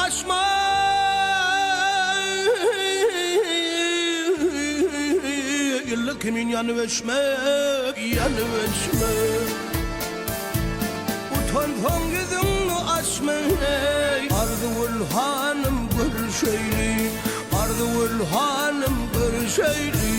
aşma yıllık kimin yanı veşme utan fangidin aşma Ardıl hanım bir şeyli Ardıl hanım bir şeyli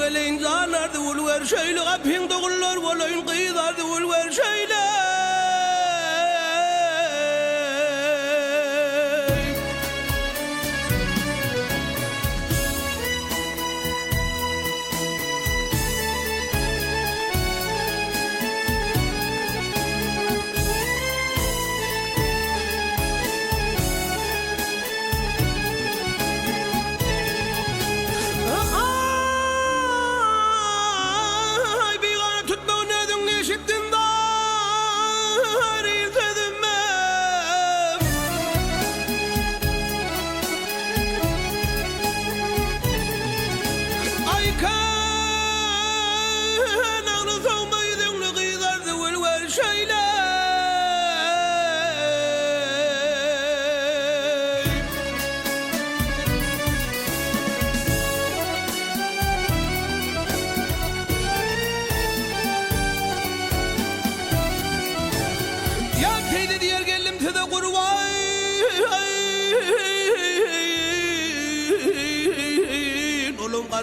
Geleyin zanardı ulver şeyle Kapın doğullar olayın kıyıdardı ulver şeyle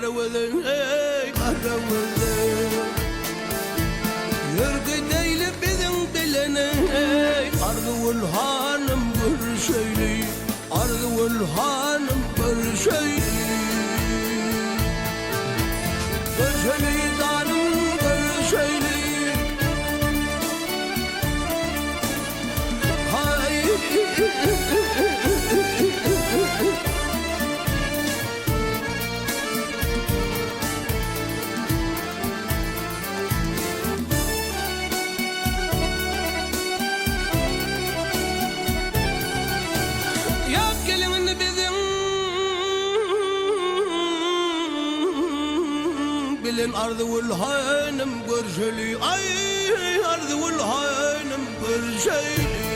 Karavızın ey karavızın Yürgü değil bizim bilene ey Ardıl hanım bir şeyli Ardıl hanım bir şeyli Bir şeyli canım bir şeyli Hay Bilin Ardıl hanım görşeli Ay Ardıl hanım görşeli